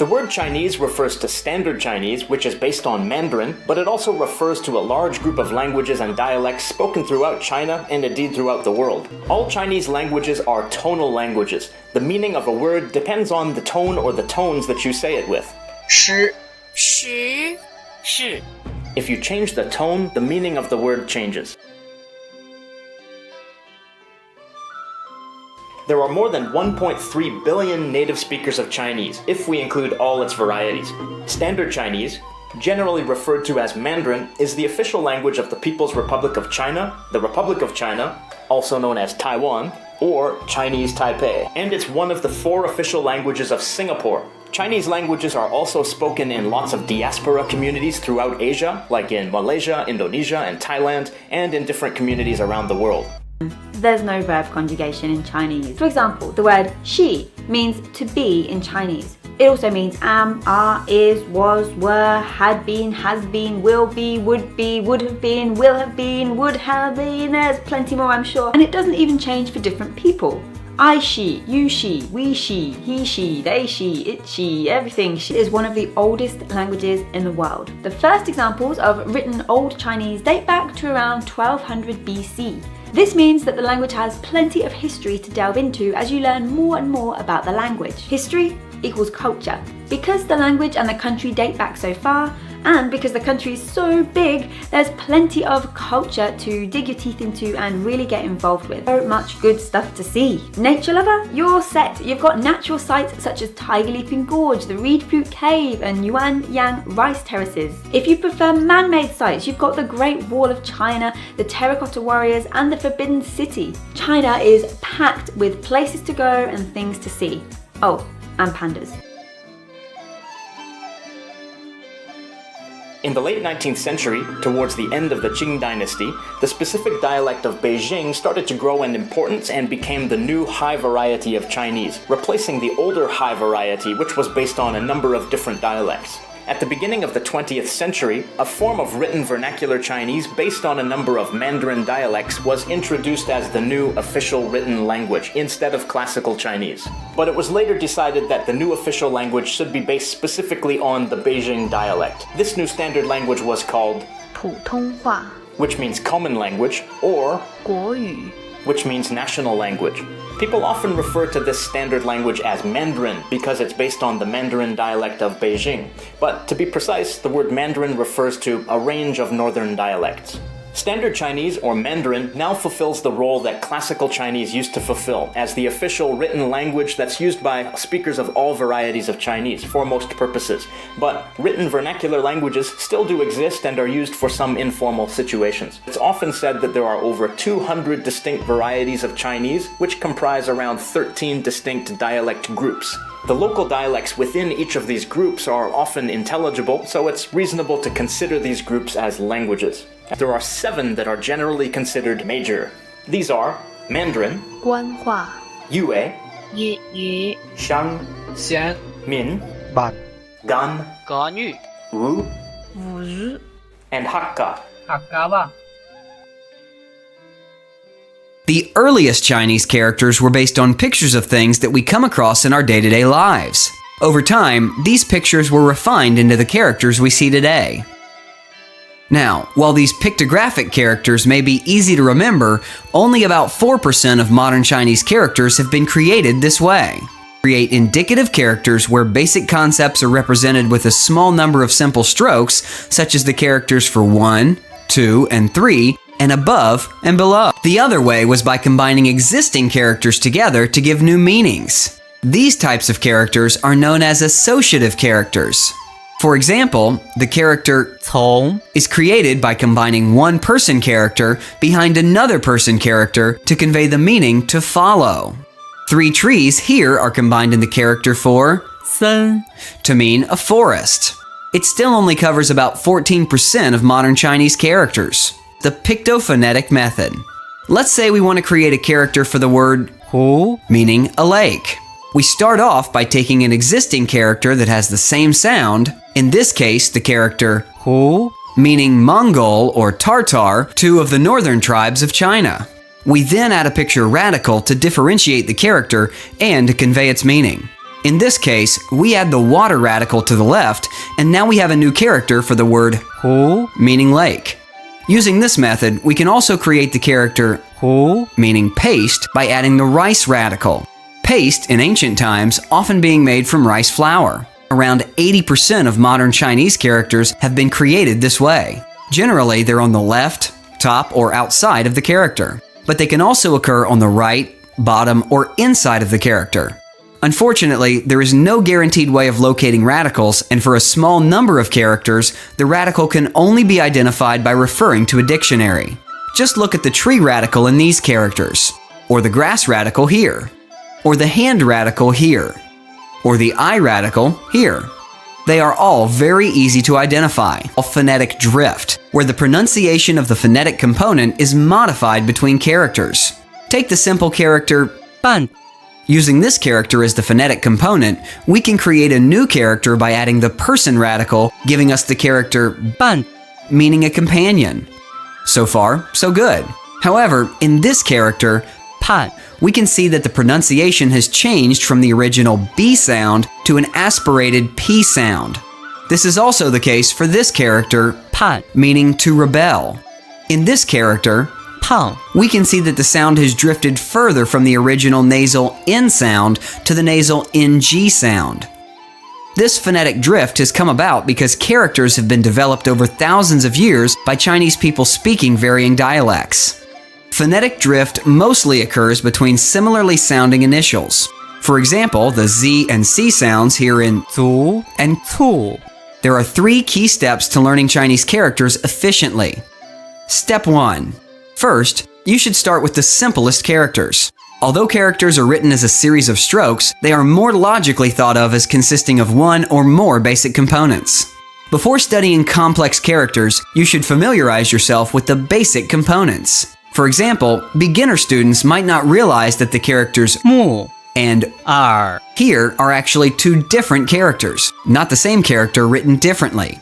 The word Chinese refers to Standard Chinese, which is based on Mandarin, but it also refers to a large group of languages and dialects spoken throughout China and indeed throughout the world. All Chinese languages are tonal languages. The meaning of a word depends on the tone or the tones that you say it with. 诗 是 If you change the tone, the meaning of the word changes. There are more than 1.3 billion native speakers of Chinese, if we include all its varieties. Standard Chinese, generally referred to as Mandarin, is the official language of the People's Republic of China, the Republic of China, also known as Taiwan, or Chinese Taipei, and it's one of the 4 official languages of Singapore. Chinese languages are also spoken in lots of diaspora communities throughout Asia, like in Malaysia, Indonesia, and Thailand, and in different communities around the world. There's no verb conjugation in Chinese. For example, the word she means to be in Chinese. It also means am, are, is, was, were, had been, has been, will be, would have been, would have been. There's plenty more, I'm sure. And it doesn't even change for different people. I, she, you, she, we, she, he, she, they, she, it, she, everything. She is one of the oldest languages in the world. The first examples of written Old Chinese date back to around 1200 BC. This means that the language has plenty of history to delve into as you learn more and more about the language. History equals culture. Because the language and the country date back so far, and because the country is so big, there's plenty of culture to dig your teeth into and really get involved with. So much good stuff to see. Nature lover, you're set. You've got natural sites such as Tiger Leaping Gorge, the Reed Flute Cave, and Yuan Yang Rice Terraces. If you prefer man-made sites, you've got the Great Wall of China, the Terracotta Warriors, and the Forbidden City. China is packed with places to go and things to see. Oh, and pandas. In the late 19th century, towards the end of the Qing dynasty, the specific dialect of Beijing started to grow in importance and became the new high variety of Chinese, replacing the older high variety, which was based on a number of different dialects. At the beginning of the 20th century, a form of written vernacular Chinese based on a number of Mandarin dialects was introduced as the new official written language instead of classical Chinese. But it was later decided that the new official language should be based specifically on the Beijing dialect. This new standard language was called 普通话 which means common language, or 国语 which means national language. People often refer to this standard language as Mandarin because it's based on the Mandarin dialect of Beijing. But to be precise, the word Mandarin refers to a range of northern dialects. Standard Chinese, or Mandarin, now fulfills the role that classical Chinese used to fulfill as the official written language that's used by speakers of all varieties of Chinese for most purposes. But written vernacular languages still do exist and are used for some informal situations. It's often said that there are over 200 distinct varieties of Chinese, which comprise around 13 distinct dialect groups. The local dialects within each of these groups are often intelligible, so it's reasonable to consider these groups as languages. There are 7 that are generally considered major. These are Mandarin, 官话 Yue, 粤语 Shang, 香 Min, 版 Gan, 港语 Wu, 五日 and Hakka. 客家话 The earliest Chinese characters were based on pictures of things that we come across in our day-to-day lives. Over time, these pictures were refined into the characters we see today. Now, while these pictographic characters may be easy to remember, only about 4% of modern Chinese characters have been created this way. Create indicative characters where basic concepts are represented with a small number of simple strokes, such as the characters for 1, 2, and 3, and above and below. The other way was by combining existing characters together to give new meanings. These types of characters are known as associative characters. For example, the character 从 is created by combining one person character behind another person character to convey the meaning to follow. 3 trees here are combined in the character for 森 to mean a forest. It still only covers about 14% of modern Chinese characters. The pictophonetic method. Let's say we want to create a character for the word 湖 meaning a lake. We start off by taking an existing character that has the same sound, in this case the character 湖 meaning Mongol or Tartar, 2 of the northern tribes of China. We then add a picture radical to differentiate the character and to convey its meaning. In this case, we add the water radical to the left, and now we have a new character for the word hu, meaning lake. Using this method, we can also create the character hu, meaning paste, by adding the rice radical. Paste, in ancient times, often being made from rice flour. Around 80% of modern Chinese characters have been created this way. Generally, they're on the left, top, or outside of the character. But they can also occur on the right, bottom, or inside of the character. Unfortunately, there is no guaranteed way of locating radicals, and for a small number of characters, the radical can only be identified by referring to a dictionary. Just look at the tree radical in these characters, or the grass radical here, or the hand radical here, or the eye radical here. They are all very easy to identify. A phonetic drift, where the pronunciation of the phonetic component is modified between characters. Take the simple character 半. Using this character as the phonetic component, we can create a new character by adding the person radical, giving us the character 半, meaning a companion. So far, so good. However, in this character, 盼, we can see that the pronunciation has changed from the original B sound to an aspirated P sound. This is also the case for this character, 盼, meaning to rebel. In this character, 胖, we can see that the sound has drifted further from the original nasal N sound to the nasal NG sound. This phonetic drift has come about because characters have been developed over thousands of years by Chinese people speaking varying dialects. Phonetic drift mostly occurs between similarly sounding initials. For example, the Z and C sounds here in 足 and 醋. There are 3 key steps to learning Chinese characters efficiently. Step 1. First, you should start with the simplest characters. Although characters are written as a series of strokes, they are more logically thought of as consisting of one or more basic components. Before studying complex characters, you should familiarize yourself with the basic components. For example, beginner students might not realize that the characters 木 and 耳 here are actually 2 different characters, not the same character written differently.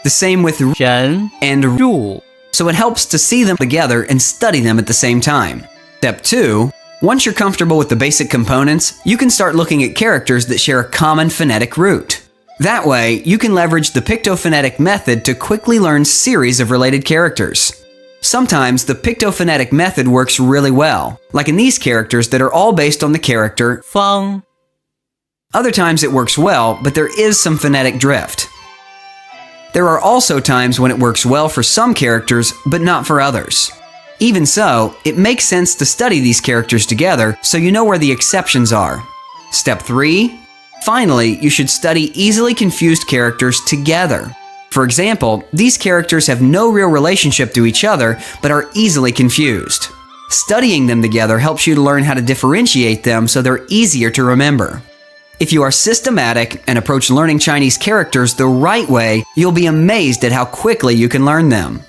The same with 人 and 入. So it helps to see them together and study them at the same time. Step 2. Once you're comfortable with the basic components, you can start looking at characters that share a common phonetic root. That way, you can leverage the pictophonetic method to quickly learn series of related characters. Sometimes the pictophonetic method works really well, like in these characters that are all based on the character 方. Other times it works well, but there is some phonetic drift. There are also times when it works well for some characters, but not for others. Even so, it makes sense to study these characters together so you know where the exceptions are. Step 3. Finally, you should study easily confused characters together. For example, these characters have no real relationship to each other, but are easily confused. Studying them together helps you to learn how to differentiate them so they're easier to remember. If you are systematic and approach learning Chinese characters the right way, you'll be amazed at how quickly you can learn them.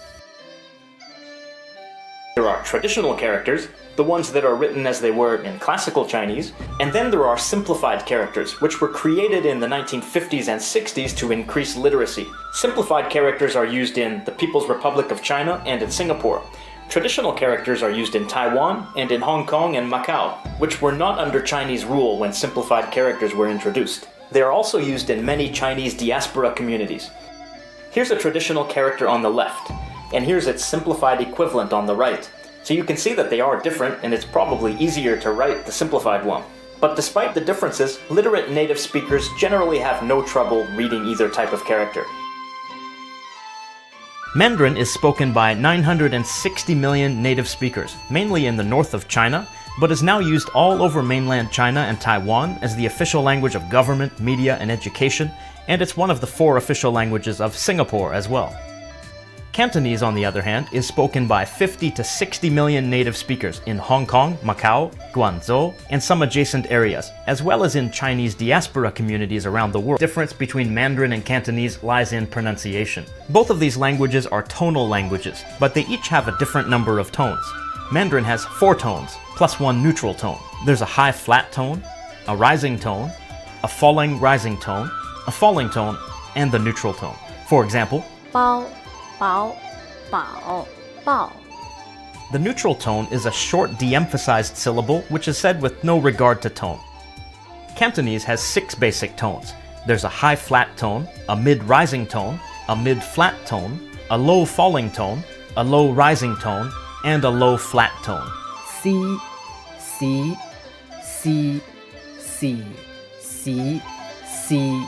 There are traditional characters, the ones that are written as they were in classical Chinese, and then there are simplified characters, which were created in the 1950s and 60s to increase literacy. Simplified characters are used in the People's Republic of China and in Singapore. Traditional characters are used in Taiwan and in Hong Kong and Macau, which were not under Chinese rule when simplified characters were introduced. They are also used in many Chinese diaspora communities. Here's a traditional character on the left, and here's its simplified equivalent on the right. So you can see that they are different, and it's probably easier to write the simplified one. But despite the differences, literate native speakers generally have no trouble reading either type of character. Mandarin is spoken by 960 million native speakers, mainly in the north of China, but is now used all over mainland China and Taiwan as the official language of government, media, and education, and it's one of the 4 official languages of Singapore as well. Cantonese, on the other hand, is spoken by 50 to 60 million native speakers in Hong Kong, Macau, Guangzhou, and some adjacent areas, as well as in Chinese diaspora communities around the world. The difference between Mandarin and Cantonese lies in pronunciation. Both of these languages are tonal languages, but they each have a different number of tones. Mandarin has 4 tones, plus 1 neutral tone. There's a high flat tone, a rising tone, a falling rising tone, a falling tone, and the neutral tone. For example, 包保保报 the neutral tone is a short de-emphasized syllable which is said with no regard to tone. Cantonese has 6 basic tones. There's a high flat tone, a mid-rising tone, a mid-flat tone, a low falling tone, a low rising tone, and a low flat tone. C C C C C C.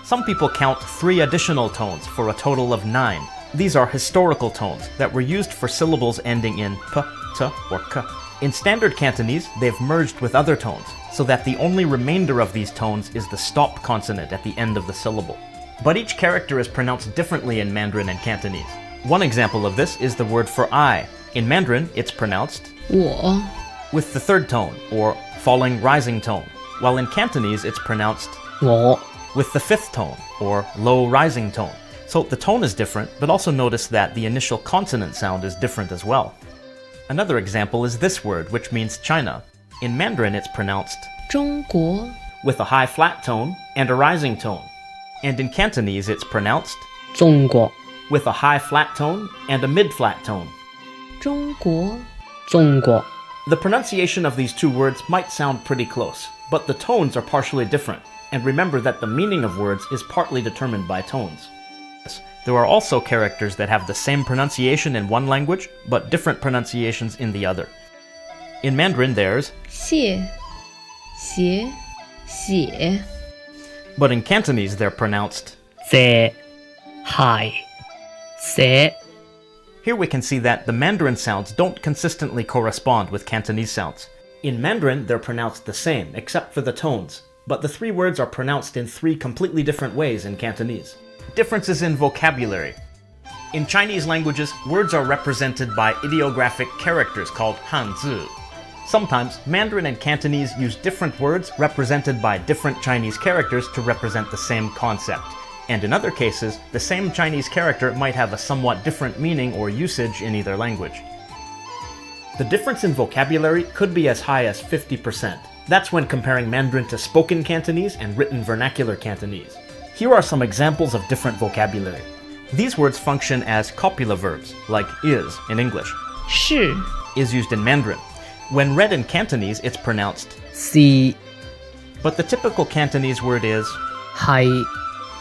Some people count 3 additional tones for a total of 9. These are historical tones that were used for syllables ending in p, t, or k. In standard Cantonese, they've merged with other tones, so that the only remainder of these tones is the stop consonant at the end of the syllable. But each character is pronounced differently in Mandarin and Cantonese. One example of this is the word for I. In Mandarin, it's pronounced 我 with the third tone, or falling rising tone, while in Cantonese it's pronounced 我 with the fifth tone, or low rising tone. So the tone is different, but also notice that the initial consonant sound is different as well. Another example is this word, which means China. In Mandarin it's pronounced 中国 with a high flat tone and a rising tone. And in Cantonese it's pronounced 中国 with a high flat tone and a mid-flat tone. 中国中国 The pronunciation of these 2 words might sound pretty close, but the tones are partially different. And remember that the meaning of words is partly determined by tones. There are also characters that have the same pronunciation in one language, but different pronunciations in the other. In Mandarin there's 谢写写 but in Cantonese they're pronounced. 在海在 Here we can see that the Mandarin sounds don't consistently correspond with Cantonese sounds. In Mandarin they're pronounced the same, except for the tones, but the 3 words are pronounced in 3 completely different ways in Cantonese. Differences in vocabulary. In Chinese languages, words are represented by ideographic characters called Hanzi. Sometimes, Mandarin and Cantonese use different words represented by different Chinese characters to represent the same concept. And in other cases, the same Chinese character might have a somewhat different meaning or usage in either language. The difference in vocabulary could be as high as 50%. That's when comparing Mandarin to spoken Cantonese and written vernacular Cantonese. Here are some examples of different vocabulary. These words function as copula verbs, like is in English. 是 Is used in Mandarin. When read in Cantonese, it's pronounced, C but the typical Cantonese word is. 海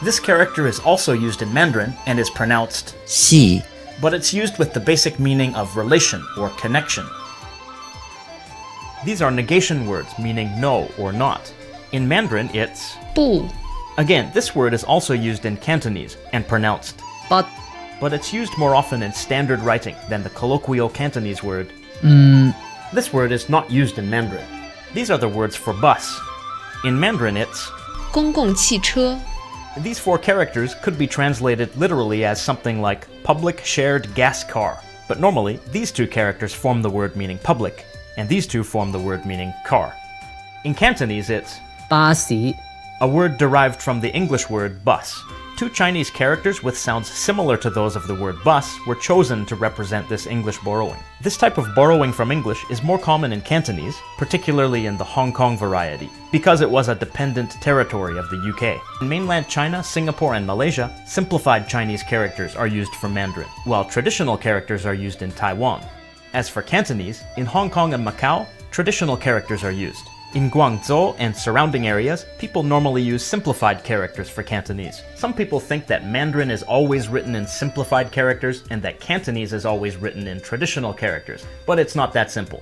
This character is also used in Mandarin and is pronounced, 系 but it's used with the basic meaning of relation or connection. These are negation words meaning no or not. In Mandarin, it's. 不 Again, this word is also used in Cantonese and pronounced, but but it's used more often in standard writing than the colloquial Cantonese word. This word is not used in Mandarin. These are the words for bus. In Mandarin, it's. 公共汽车 These 4 characters could be translated literally as something like public shared gas car, but normally these 2 characters form the word meaning public, and these 2 form the word meaning car. In Cantonese, it's. 巴士 a word derived from the English word bus. 2 Chinese characters with sounds similar to those of the word bus were chosen to represent this English borrowing. This type of borrowing from English is more common in Cantonese, particularly in the Hong Kong variety, because it was a dependent territory of the UK. In mainland China, Singapore, and Malaysia, simplified Chinese characters are used for Mandarin, while traditional characters are used in Taiwan. As for Cantonese, in Hong Kong and Macau, traditional characters are used. In Guangzhou and surrounding areas, people normally use simplified characters for Cantonese. Some people think that Mandarin is always written in simplified characters and that Cantonese is always written in traditional characters, but it's not that simple.